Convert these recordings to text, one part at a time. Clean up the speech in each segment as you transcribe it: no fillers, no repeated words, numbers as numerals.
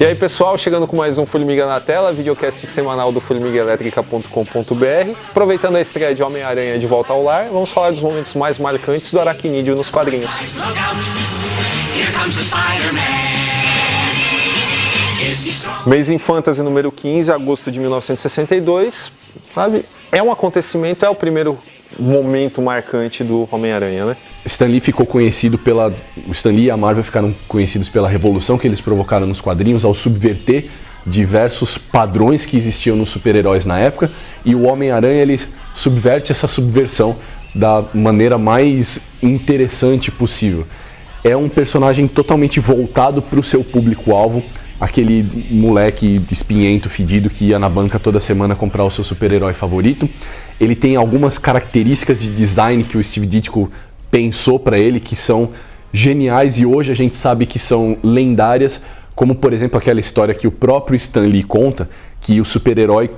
E aí pessoal, chegando com mais um Formiga na Tela, videocast semanal do formiguaelétrica.com.br. Aproveitando a estreia de Homem-Aranha de Volta ao Lar, vamos falar dos momentos mais marcantes do Aracnídeo nos quadrinhos. Amazing Fantasy número 15, agosto de 1962, sabe? É um acontecimento, é o primeiro momento marcante do Homem-Aranha, né? Stan Lee ficou conhecido o Stan Lee e a Marvel ficaram conhecidos pela revolução que eles provocaram nos quadrinhos ao subverter diversos padrões que existiam nos super-heróis na época, e o Homem-Aranha ele subverte essa subversão da maneira mais interessante possível. É um personagem totalmente voltado para o seu público-alvo, aquele moleque espinhento, fedido, que ia na banca toda semana comprar o seu super-herói favorito. Ele tem algumas características de design que o Steve Ditko pensou para ele, que são geniais e hoje a gente sabe que são lendárias, como por exemplo aquela história que o próprio Stan Lee conta, que o super-herói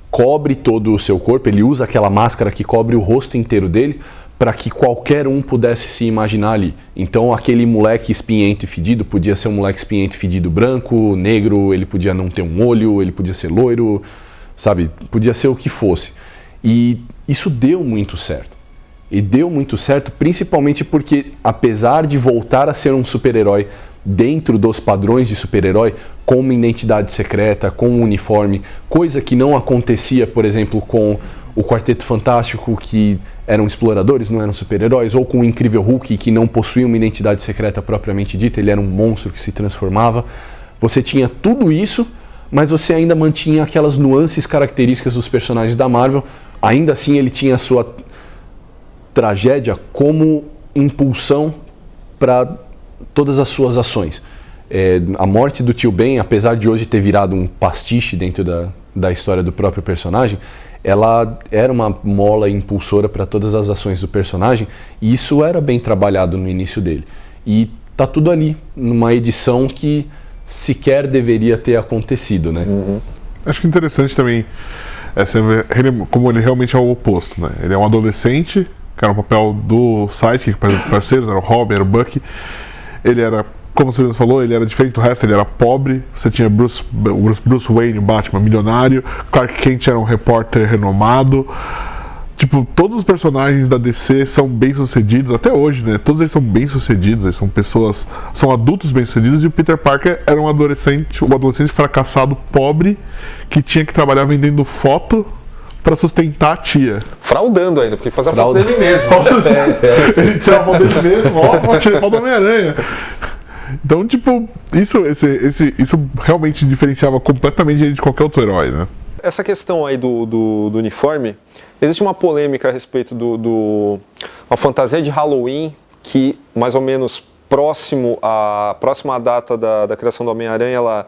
cobre todo o seu corpo, ele usa aquela máscara que cobre o rosto inteiro dele, para que qualquer um pudesse se imaginar ali. Então aquele moleque espinhento e fedido podia ser um moleque espinhento e fedido branco, negro, ele podia não ter um olho, ele podia ser loiro, sabe? Podia ser o que fosse. E isso deu muito certo. E deu muito certo principalmente porque, apesar de voltar a ser um super-herói dentro dos padrões de super-herói, com uma identidade secreta, com um uniforme, coisa que não acontecia, por exemplo, com o Quarteto Fantástico, que eram exploradores, não eram super-heróis, ou com o Incrível Hulk, que não possuía uma identidade secreta propriamente dita, ele era um monstro que se transformava. Você tinha tudo isso, mas você ainda mantinha aquelas nuances características dos personagens da Marvel. Ainda assim, ele tinha a sua tragédia como impulsão para todas as suas ações. A morte do Tio Ben, apesar de hoje ter virado um pastiche dentro da história do próprio personagem, ela era uma mola impulsora para todas as ações do personagem, e isso era bem trabalhado no início dele. E tá tudo ali, numa edição que sequer deveria ter acontecido, né? Acho que interessante também como ele realmente é o oposto, né? Ele é um adolescente, que era o papel do Sidekick, parceiros, era o Robin, era o Bucky. Ele era, como o Silvio falou, ele era diferente do resto, ele era pobre. Você tinha Bruce Wayne, Batman, milionário. Clark Kent era um repórter renomado. Tipo, todos os personagens da DC são bem-sucedidos, até hoje, né? Todos eles são bem-sucedidos, eles são pessoas, são adultos bem-sucedidos, e o Peter Parker era um adolescente fracassado, pobre, que tinha que trabalhar vendendo foto para sustentar a tia. Fraudando ainda, porque fazia a foto dele mesmo. Ele tirava a foto dele mesmo, ó, tirei a foto do Homem-Aranha. Então, tipo, isso realmente diferenciava completamente ele de qualquer outro herói, né? Essa questão aí do uniforme, existe uma polêmica a respeito uma fantasia de Halloween que, mais ou menos próxima à data da criação do Homem-Aranha, ela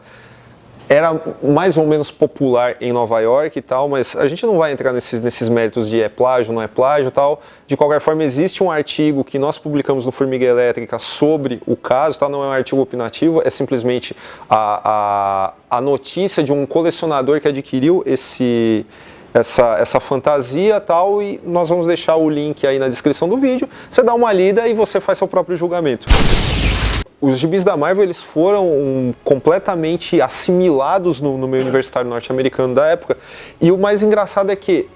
era mais ou menos popular em Nova York e tal, mas a gente não vai entrar nesses méritos de é plágio, não é plágio e tal. De qualquer forma, existe um artigo que nós publicamos no Formiga Elétrica sobre o caso, tá? Não é um artigo opinativo, é simplesmente a notícia de um colecionador que adquiriu essa fantasia e tal, e nós vamos deixar o link aí na descrição do vídeo. Você dá uma lida e você faz seu próprio julgamento. Os gibis da Marvel, eles foram completamente assimilados no meio universitário norte-americano da época, e o mais engraçado é que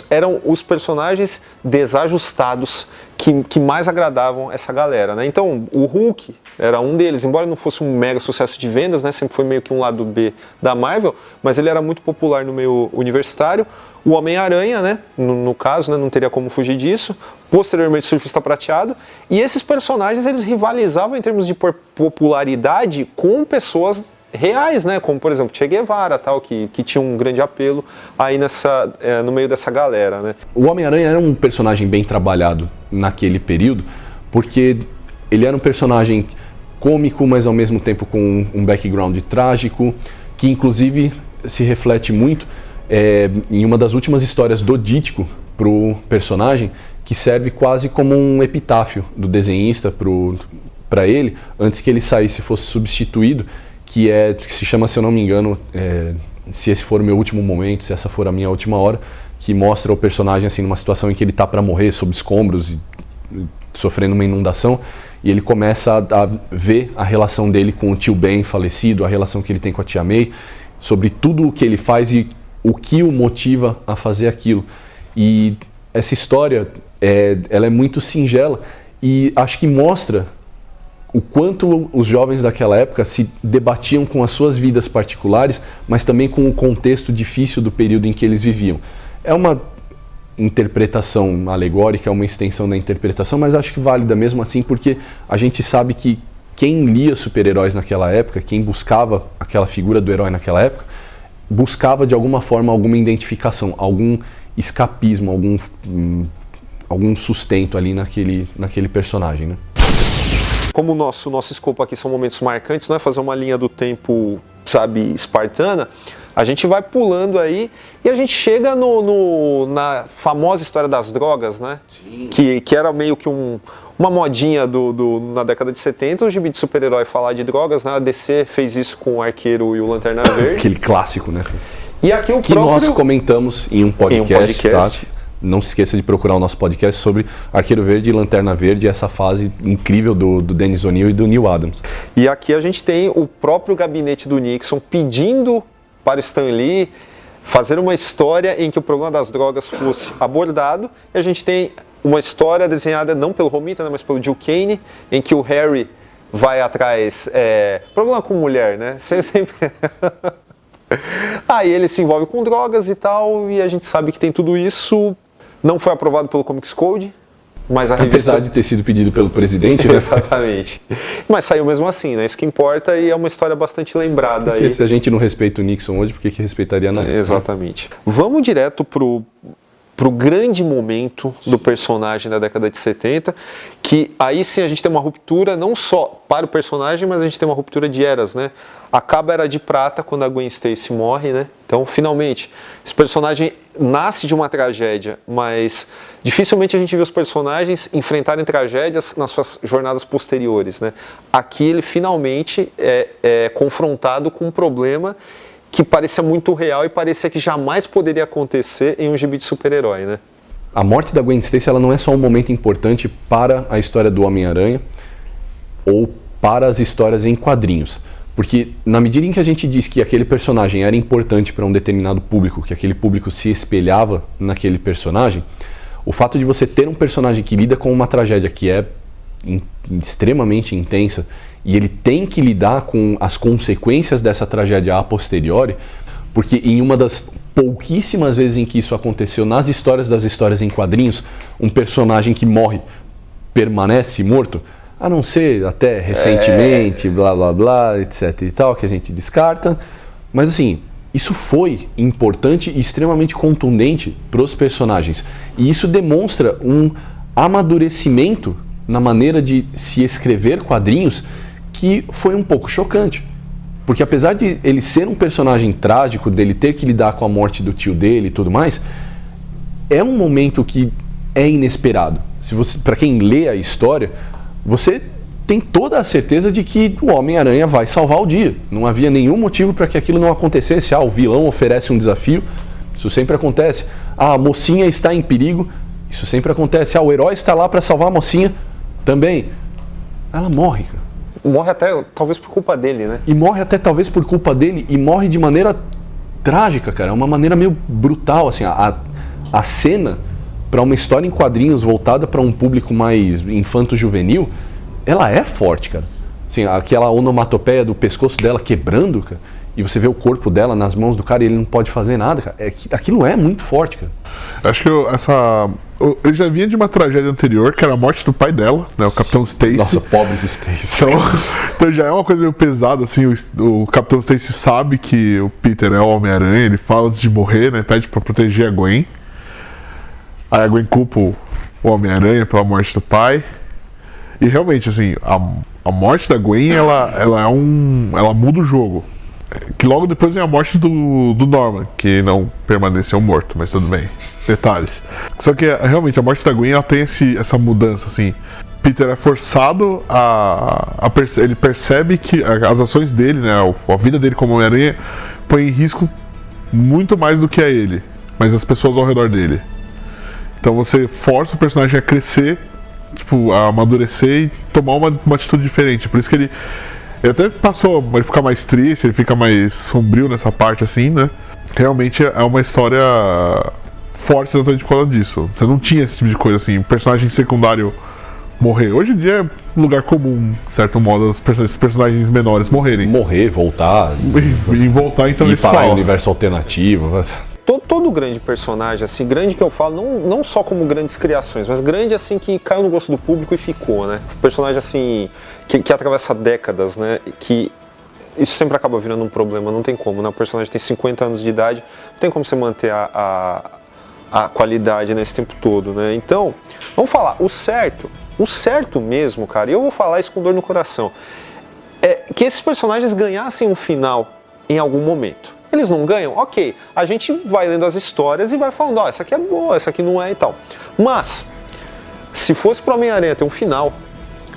eram os personagens desajustados que mais agradavam essa galera, né? Então, o Hulk era um deles, embora não fosse um mega sucesso de vendas, né? Sempre foi meio que um lado B da Marvel, mas ele era muito popular no meio universitário. O Homem-Aranha, né, no caso, né, não teria como fugir disso. Posteriormente, o Surfista Prateado. E esses personagens, eles rivalizavam em termos de popularidade com pessoas reais, né, como, por exemplo, Che Guevara, tal, que tinha um grande apelo aí no meio dessa galera, né. O Homem-Aranha era um personagem bem trabalhado naquele período, porque ele era um personagem cômico, mas ao mesmo tempo com um background trágico, que inclusive se reflete muito em uma das últimas histórias do Ditko para o personagem, que serve quase como um epitáfio do desenhista para ele, antes que ele saísse e fosse substituído, que se chama, se eu não me engano, Se Esse For o Meu Último Momento, Se Essa For a Minha Última Hora, que mostra o personagem assim numa situação em que ele está para morrer sob escombros e sofrendo uma inundação, e ele começa a ver a relação dele com o tio Ben falecido, a relação que ele tem com a tia May, sobre tudo o que ele faz e o que o motiva a fazer aquilo. E essa história, ela é muito singela e acho que mostra o quanto os jovens daquela época se debatiam com as suas vidas particulares, mas também com o contexto difícil do período em que eles viviam. É uma interpretação alegórica, é uma extensão da interpretação, mas acho que válida mesmo assim, porque a gente sabe que quem lia super-heróis naquela época, quem buscava aquela figura do herói naquela época, buscava de alguma forma alguma identificação, algum escapismo, algum sustento ali naquele personagem, né? Como o nosso escopo aqui são momentos marcantes, não é fazer uma linha do tempo, sabe, espartana, a gente vai pulando aí e a gente chega na famosa história das drogas, né? Que era meio que uma modinha na década de 70, o gibi de super-herói falar de drogas, né? A DC fez isso com o Arqueiro e o Lanterna Verde. Aquele clássico, né? E aqui que nós comentamos em um podcast. Tá? Não se esqueça de procurar o nosso podcast sobre Arqueiro Verde e Lanterna Verde, essa fase incrível do Dennis O'Neil e do Neil Adams. E aqui a gente tem o próprio gabinete do Nixon pedindo para o Stan Lee fazer uma história em que o problema das drogas fosse abordado. E a gente tem uma história desenhada não pelo Romita, né, mas pelo Gil Kane, em que o Harry vai atrás... problema com mulher, né? Sempre... Aí ele se envolve com drogas e tal, e a gente sabe que tem tudo isso. Não foi aprovado pelo Comics Code, mas a revista... Apesar de ter sido pedido pelo presidente, né? Exatamente. Mas saiu mesmo assim, né? Isso que importa, e é uma história bastante lembrada. Porque aí. Se a gente não respeita o Nixon hoje, por que respeitaria na época? Exatamente. Vamos direto pro grande momento do personagem da década de 70, que aí sim a gente tem uma ruptura não só para o personagem, mas a gente tem uma ruptura de eras, né? Acaba a Era de Prata quando a Gwen Stacy morre, né? Então, finalmente, esse personagem nasce de uma tragédia, mas dificilmente a gente vê os personagens enfrentarem tragédias nas suas jornadas posteriores, né? Aqui ele finalmente é confrontado com um problema que parecia muito real e parecia que jamais poderia acontecer em um gibi de super-herói, né? A morte da Gwen Stacy, ela não é só um momento importante para a história do Homem-Aranha ou para as histórias em quadrinhos. Porque na medida em que a gente diz que aquele personagem era importante para um determinado público, que aquele público se espelhava naquele personagem, o fato de você ter um personagem que lida com uma tragédia que é extremamente intensa e ele tem que lidar com as consequências dessa tragédia a posteriori, porque em uma das pouquíssimas vezes em que isso aconteceu nas histórias das histórias em quadrinhos, um personagem que morre permanece morto, a não ser até recentemente, blá blá blá, etc e tal, que a gente descarta. Mas assim, isso foi importante e extremamente contundente para os personagens. E isso demonstra um amadurecimento na maneira de se escrever quadrinhos que foi um pouco chocante. Porque apesar de ele ser um personagem trágico, dele ter que lidar com a morte do tio dele e tudo mais, é um momento que é inesperado. Para quem lê a história, você tem toda a certeza de que o Homem-Aranha vai salvar o dia. Não havia nenhum motivo para que aquilo não acontecesse. O vilão oferece um desafio, isso sempre acontece. A mocinha está em perigo, isso sempre acontece. O herói está lá para salvar a mocinha, também. Ela morre, cara. Morre até, talvez por culpa dele, né? E morre até, talvez, por culpa dele, e morre de maneira trágica, cara. É uma maneira meio brutal, assim. A cena, para uma história em quadrinhos voltada para um público mais infanto-juvenil, ela é forte, cara. Assim, aquela onomatopeia do pescoço dela quebrando, cara, e você vê o corpo dela nas mãos do cara e ele não pode fazer nada, cara. Aquilo é muito forte, cara. Acho que ele já vinha de uma tragédia anterior, que era a morte do pai dela, né, o Capitão Stacy. Nossa, pobre Stacy. Então já é uma coisa meio pesada, assim, o Capitão Stacy sabe que o Peter é o Homem-Aranha, ele fala antes de morrer, né, pede pra proteger a Gwen. Aí a Gwen culpa o Homem-Aranha pela morte do pai. E realmente, assim, a morte da Gwen, ela muda o jogo. Que logo depois vem a morte do Norman, que não permaneceu morto, mas tudo bem. Detalhes. Só que realmente a morte da Gwen, ela tem essa mudança, assim. Peter é forçado ele percebe que as ações dele, né, a vida dele como Homem-Aranha, põe em risco muito mais do que a ele, mas as pessoas ao redor dele. Então você força o personagem a crescer tipo, a amadurecer e tomar uma atitude diferente. Por isso que ele até passou a ficar mais triste, ele fica mais sombrio nessa parte assim, né? Realmente é uma história forte exatamente por causa disso. Você não tinha esse tipo de coisa assim, personagem secundário morrer. Hoje em dia é um lugar comum, de certo modo, esses personagens menores morrerem. Morrer, voltar. E voltar, então ir eles parar em falam. universo alternativo. Todo grande personagem, assim, grande que eu falo, não só como grandes criações, mas grande, assim, que caiu no gosto do público e ficou, né? Personagem, assim, que atravessa décadas, né? Que isso sempre acaba virando um problema, não tem como, né? O personagem tem 50 anos de idade, não tem como você manter a qualidade nesse tempo todo, né? Então, vamos falar, o certo mesmo, cara, e eu vou falar isso com dor no coração, é que esses personagens ganhassem um final em algum momento. Eles não ganham? Ok, a gente vai lendo as histórias e vai falando, ó, essa aqui é boa, essa aqui não é e tal. Mas, se fosse pro Homem-Aranha ter um final,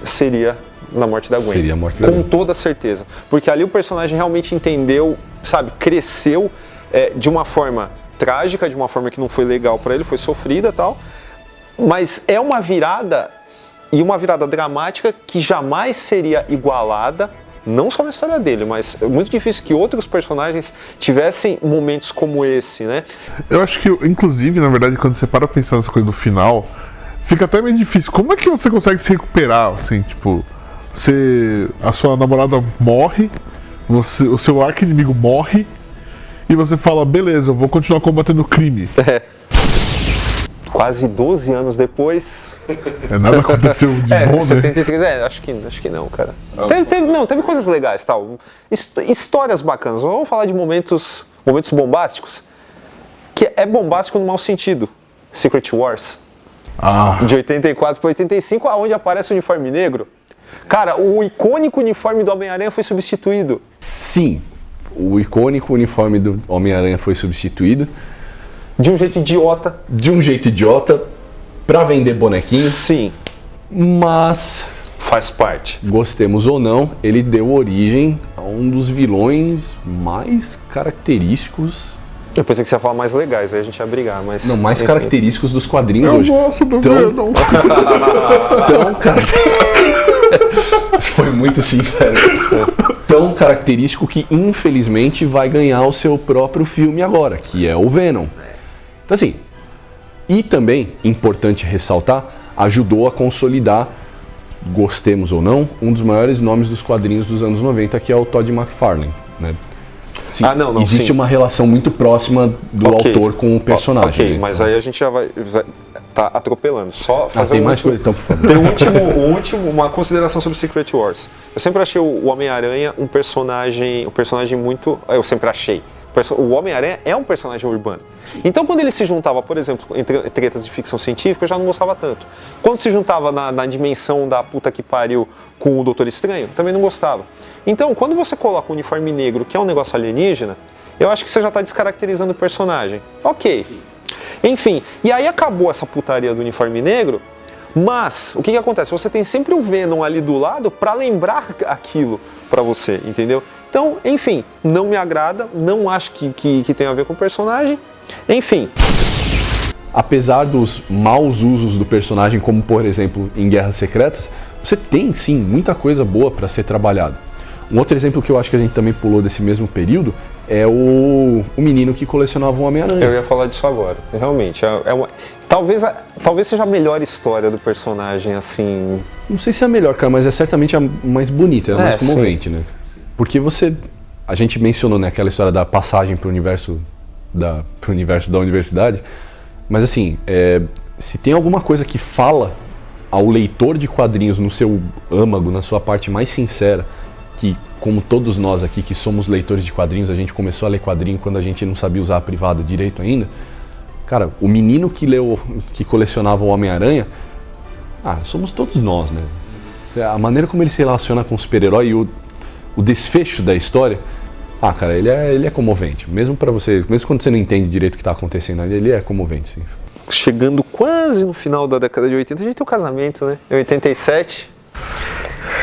seria na morte da Gwen. Seria a morte da Gwen. Com toda certeza. Porque ali o personagem realmente entendeu, sabe, cresceu de uma forma trágica, de uma forma que não foi legal pra ele, foi sofrida e tal. Mas é uma virada, e uma virada dramática que jamais seria igualada, não só na história dele, mas é muito difícil que outros personagens tivessem momentos como esse, né? Eu acho que, inclusive, na verdade, quando você para pensar nessa coisa do final, fica até meio difícil. Como é que você consegue se recuperar, assim, tipo, a sua namorada morre, o seu arqui-inimigo morre, e você fala, beleza, eu vou continuar combatendo o crime. Quase 12 anos depois. Nada aconteceu de bom, né? 73, acho que não, cara. Teve coisas legais, tal. Histórias bacanas. Vamos falar de momentos bombásticos. Que é bombástico no mau sentido. Secret Wars. De 84 para 85, aonde aparece o uniforme negro. Cara, o icônico uniforme do Homem-Aranha foi substituído. Sim, o icônico uniforme do Homem-Aranha foi substituído. De um jeito idiota. De um jeito idiota, pra vender bonequinhos. Sim. Mas, faz parte. Gostemos ou não, ele deu origem a um dos vilões mais característicos. Eu pensei que você ia falar mais legais, aí a gente ia brigar, mas... Não, mais característicos dos quadrinhos hoje. Eu gosto do Venom. Isso foi muito sincero. Tão característico que, infelizmente, vai ganhar o seu próprio filme agora, que é o Venom. Então, assim, e também, importante ressaltar, ajudou a consolidar, gostemos ou não, um dos maiores nomes dos quadrinhos dos anos 90, que é o Todd McFarlane, né? Sim, existe uma relação muito próxima do autor com o personagem. Ok, né? mas aí a gente já vai tá atropelando. Só fazer tem mais coisa, então, por favor. Tem uma consideração sobre Secret Wars. Eu sempre achei o Homem-Aranha um personagem muito... Eu sempre achei. O Homem-Aranha é um personagem urbano. Então, quando ele se juntava, por exemplo, entre tretas de ficção científica, eu já não gostava tanto. Quando se juntava na dimensão da puta que pariu com o Doutor Estranho, também não gostava. Então, quando você coloca o uniforme negro, que é um negócio alienígena, eu acho que você já está descaracterizando o personagem. Ok. Enfim, e aí acabou essa putaria do uniforme negro, mas o que acontece? Você tem sempre o Venom ali do lado para lembrar aquilo para você, entendeu? Então, enfim, não me agrada, não acho que tem a ver com o personagem, enfim. Apesar dos maus usos do personagem, como por exemplo em Guerras Secretas, você tem sim muita coisa boa para ser trabalhada. Um outro exemplo que eu acho que a gente também pulou desse mesmo período é o menino que colecionava um Homem-Aranha. Eu ia falar disso agora, realmente. Talvez seja a melhor história do personagem, assim... Não sei se é a melhor, cara, mas é certamente a mais bonita, a mais comovente, né? Porque a gente mencionou, né, aquela história da passagem pro universo da universidade, mas assim, se tem alguma coisa que fala ao leitor de quadrinhos no seu âmago, na sua parte mais sincera, que como todos nós aqui que somos leitores de quadrinhos, a gente começou a ler quadrinho quando a gente não sabia usar a privada direito ainda, cara, o menino que colecionava o Homem-Aranha, somos todos nós, né? A maneira como ele se relaciona com o super-herói e o desfecho da história, cara, ele é comovente. Mesmo para você, mesmo quando você não entende direito o que está acontecendo ali, ele é comovente, sim. Chegando quase no final da década de 80, a gente tem o casamento, né? Em 87.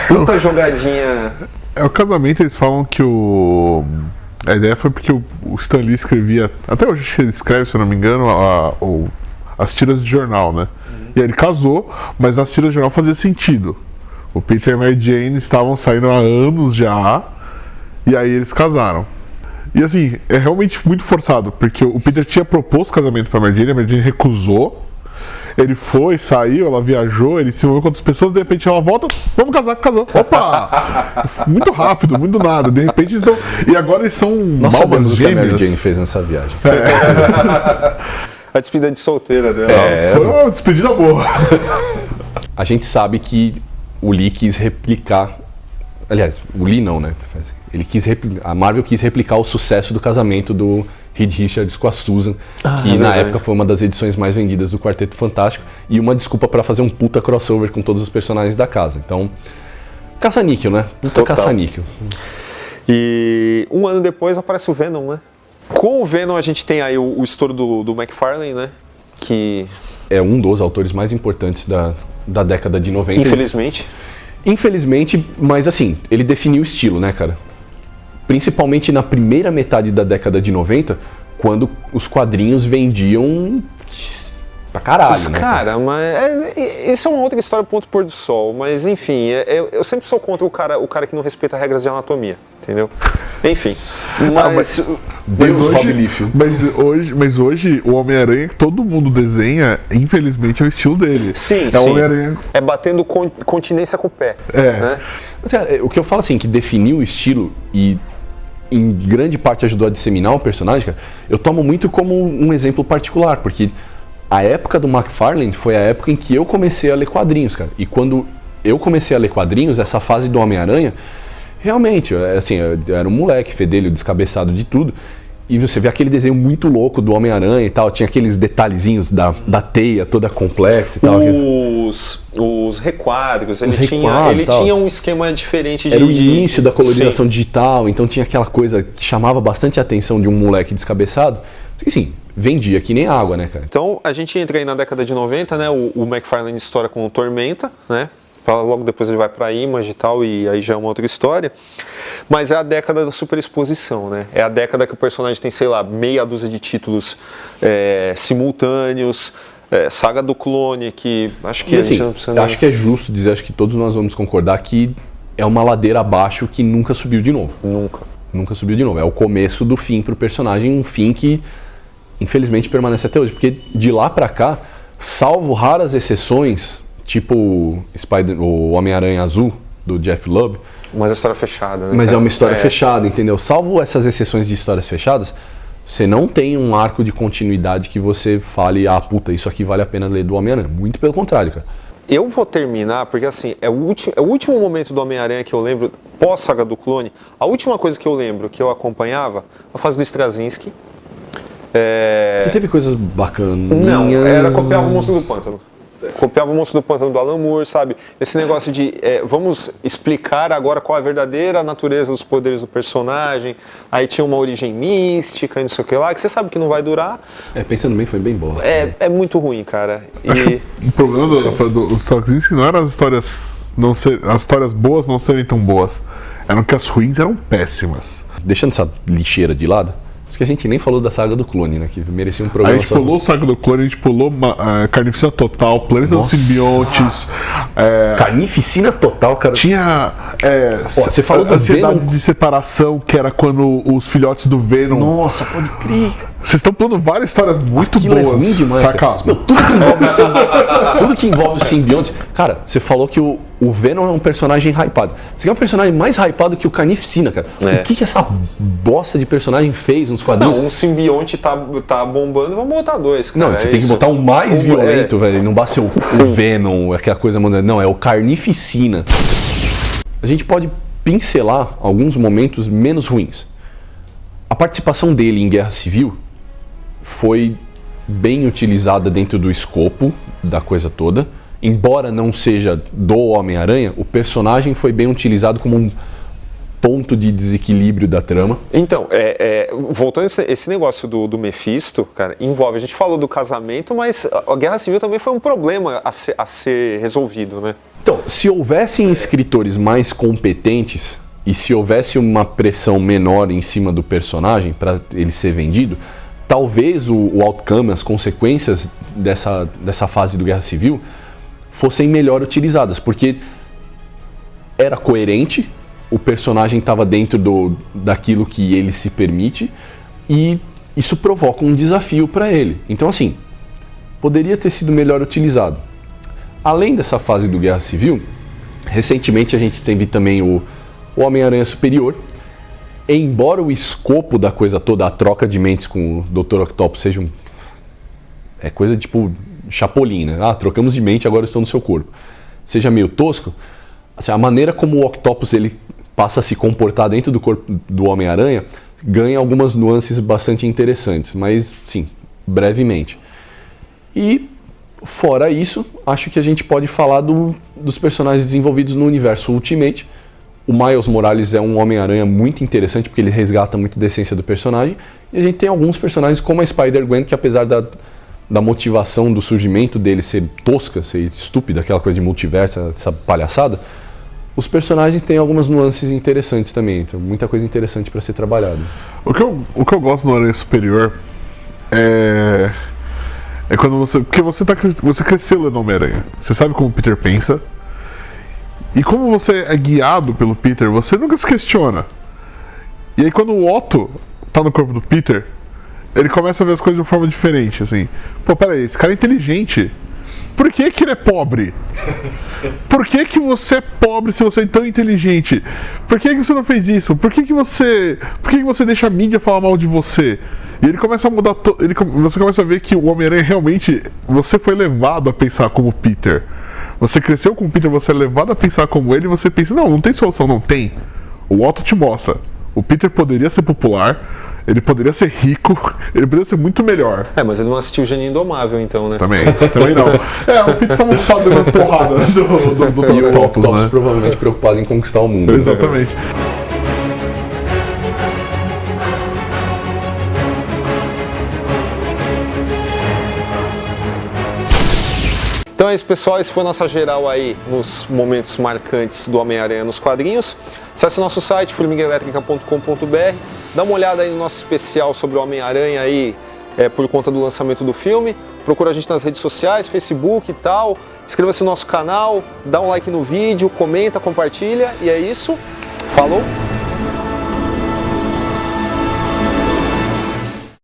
Puta jogadinha. O casamento, eles falam que a ideia foi porque o Stan Lee escrevia, até hoje ele escreve, se eu não me engano, as tiras de jornal, né? E aí ele casou, mas na tira geral fazia sentido. O Peter e a Mary Jane estavam saindo há anos já, e aí eles casaram. E assim, é realmente muito forçado, porque o Peter tinha proposto casamento pra Mary Jane, a Mary Jane recusou. Ele foi, saiu, ela viajou, ele se envolveu com outras pessoas, de repente ela volta, vamos casar, casou. Opa! Muito rápido, muito do nada. De repente eles estão. E agora eles são malvas gêmeas. O que a Mary Jane fez nessa viagem. A despedida de solteira dela. Foi uma despedida boa. A gente sabe que o Lee quis replicar. Aliás, o Lee não, né? A Marvel quis replicar o sucesso do casamento do Reed Richards com a Susan, que na época foi uma das edições mais vendidas do Quarteto Fantástico, e uma desculpa pra fazer um puta crossover com todos os personagens da casa. Então, caça-níquel, né? Puta caça-níquel. E um ano depois aparece o Venom, né? Com o Venom a gente tem aí o estouro do McFarlane, né? Que é um dos autores mais importantes da década de 90. Infelizmente, mas assim, ele definiu o estilo, né, cara? Principalmente na primeira metade da década de 90, quando os quadrinhos vendiam pra caralho, né? Cara, mas isso é uma outra história, ponto pôr do sol. Mas enfim, eu sempre sou contra o cara que não respeita regras de anatomia, entendeu? Enfim. Mas hoje o Homem-Aranha que todo mundo desenha, infelizmente, é o estilo dele. Sim, é Homem-Aranha. É batendo continência com o pé. Né? O que eu falo assim, que definiu o estilo e em grande parte ajudou a disseminar o personagem, cara, eu tomo muito como um exemplo particular, porque a época do McFarlane foi a época em que eu comecei a ler quadrinhos, cara. E quando eu comecei a ler quadrinhos, essa fase do Homem-Aranha, realmente, assim, eu era um moleque fedelho, descabeçado de tudo. E você vê aquele desenho muito louco do Homem-Aranha e tal, tinha aqueles detalhezinhos da teia toda complexa e tal. Os requadros, ele tinha um esquema diferente de... Era o início da colorização digital, então tinha aquela coisa que chamava bastante a atenção de um moleque descabeçado. Sim, vendia que nem água, né, cara? Então, a gente entra aí na década de 90, né, o McFarlane estoura com o Tormenta, né, logo depois ele vai pra Image e tal, e aí já é uma outra história. Mas é a década da superexposição, né, é a década que o personagem tem, sei lá, meia dúzia de títulos simultâneos, Saga do Clone, que acho que a gente não precisa... Acho que é justo dizer, acho que todos nós vamos concordar que é uma ladeira abaixo que nunca subiu de novo. Nunca subiu de novo, é o começo do fim pro personagem, um fim que infelizmente permanece até hoje, porque de lá pra cá, salvo raras exceções, tipo o Homem-Aranha Azul, do Jeff Lubb. Mas é história fechada, né? Mas é uma história fechada, entendeu? Salvo essas exceções de histórias fechadas, você não tem um arco de continuidade que você fale, puta, isso aqui vale a pena ler do Homem-Aranha. Muito pelo contrário, cara. Eu vou terminar, porque assim, é o último momento do Homem-Aranha que eu lembro, pós-Saga do Clone, a última coisa que eu lembro, que eu acompanhava, a fase do Straczynski. Que teve coisas bacanas. Não, era copiar o Monstro do Pântano. Copiava o Monstro do Pântano do Alan Moore, sabe? Esse negócio de vamos explicar agora qual é a verdadeira natureza dos poderes do personagem. Aí tinha uma origem mística e não sei o que lá, que você sabe que não vai durar. Pensando bem, foi bem bom. É muito ruim, cara. O problema do Straczynski não era as histórias boas não serem tão boas. Eram que as ruins eram péssimas. Deixando essa lixeira de lado, acho que a gente nem falou da Saga do Clone, né? Que merecia um programa. A gente pulou Saga do Clone, a gente pulou Carnificina Total, Planeta dos Simbiontes. Carnificina Total, cara. Tinha você falou do ansiedade Venom de separação, que era quando os filhotes do Venom... Nossa, pode crer. Vocês estão pulando várias histórias muito Aquilo boas. É ruim demais, sarcasmo. Tudo que envolve os simbiontes. Cara, você falou que o Venom é um personagem hypado. Você quer um personagem mais hypado que o Carnificina, cara? O que essa bosta de personagem fez nos quadrinhos? Não, um simbionte tá bombando, vamos botar dois, cara. Não, você tem que botar um mais violento, velho. Não basta ser o Venom, aquela coisa... Não, é o Carnificina. A gente pode pincelar alguns momentos menos ruins. A participação dele em Guerra Civil foi bem utilizada dentro do escopo da coisa toda. Embora não seja do Homem-Aranha, o personagem foi bem utilizado como um ponto de desequilíbrio da trama. Então, voltando a esse negócio do Mephisto, cara, envolve, a gente falou do casamento, mas a Guerra Civil também foi um problema a ser resolvido, né? Então, se houvessem escritores mais competentes e se houvesse uma pressão menor em cima do personagem para ele ser vendido, talvez o outcome, as consequências dessa fase do Guerra Civil fossem melhor utilizadas, porque era coerente, o personagem estava dentro daquilo que ele se permite e isso provoca um desafio para ele. Então, assim, poderia ter sido melhor utilizado. Além dessa fase do Guerra Civil, recentemente a gente teve também o Homem-Aranha Superior. Embora o escopo da coisa toda, a troca de mentes com o Dr. Octopus seja é coisa tipo Chapolin, né? Ah, trocamos de mente, agora eu estou no seu corpo. Seja meio tosco, assim, a maneira como o Octopus ele passa a se comportar dentro do corpo do Homem-Aranha ganha algumas nuances bastante interessantes, mas sim, brevemente. E fora isso, acho que a gente pode falar dos personagens desenvolvidos no universo Ultimate. O Miles Morales é um Homem-Aranha muito interessante, porque ele resgata muito da essência do personagem. E a gente tem alguns personagens como a Spider-Gwen, que apesar da motivação do surgimento dele ser tosca, ser estúpida, aquela coisa de multiverso, essa palhaçada, os personagens têm algumas nuances interessantes também. Então, muita coisa interessante para ser trabalhada. O que eu gosto no Aranha Superior é quando você... Porque você cresceu lendo Homem-Aranha. Você sabe como o Peter pensa. E como você é guiado pelo Peter, você nunca se questiona. E aí quando o Otto tá no corpo do Peter, ele começa a ver as coisas de uma forma diferente, assim. Pô, peraí, esse cara é inteligente. Por que ele é pobre? Por que você é pobre se você é tão inteligente? Por que você não fez isso? Por que você deixa a mídia falar mal de você? E ele começa a mudar... Você começa a ver que o Homem-Aranha realmente... Você foi levado a pensar como Peter. Você cresceu com o Peter, você é levado a pensar como ele, e você pensa, não tem solução, não tem. O Otto te mostra. O Peter poderia ser popular, ele poderia ser rico, ele poderia ser muito melhor. Mas ele não assistiu o Gênio Indomável, então, né? Também não. O Peter tava só dando porrada do E o Octopus, Octopus né? provavelmente preocupado em conquistar o mundo. Exatamente. Então é isso, pessoal. Esse foi a nossa geral aí nos momentos marcantes do Homem-Aranha nos quadrinhos. Acesse o nosso site, formiguaelétrica.com.br. Dá uma olhada aí no nosso especial sobre o Homem-Aranha aí, por conta do lançamento do filme. Procura a gente nas redes sociais, Facebook e tal. Inscreva-se no nosso canal, dá um like no vídeo, comenta, compartilha. E é isso. Falou!